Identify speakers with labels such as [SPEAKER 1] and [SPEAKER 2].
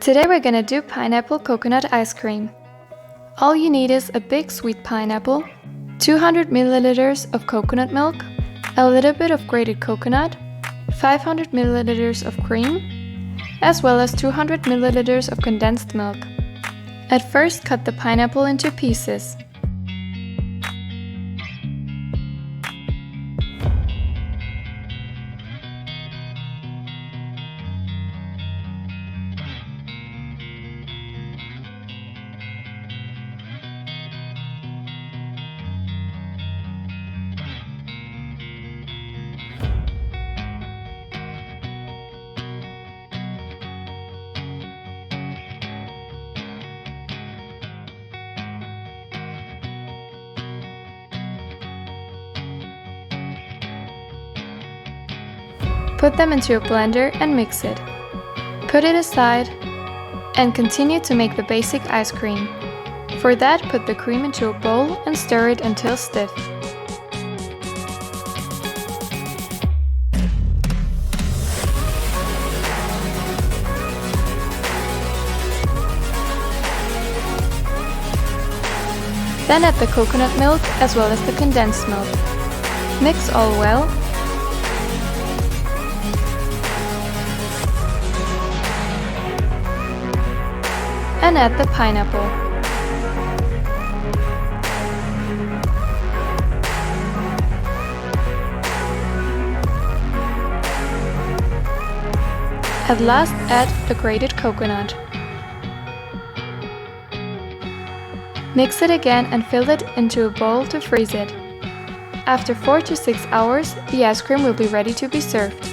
[SPEAKER 1] Today we're gonna do pineapple coconut ice cream. All you need is a big sweet pineapple, 200 milliliters of coconut milk, a little bit of grated coconut, 500 milliliters of cream, as well as 200 milliliters of condensed milk. At first, cut the pineapple into pieces. Put them into a blender and mix it. Put it aside and continue to make the basic ice cream. For that, put the cream into a bowl and stir it until stiff. Then add the coconut milk as well as the condensed milk. Mix all well. And add the pineapple. At last, add the grated coconut. Mix it again and fill it into a bowl to freeze it. After 4 to 6 hours, the ice cream will be ready to be served.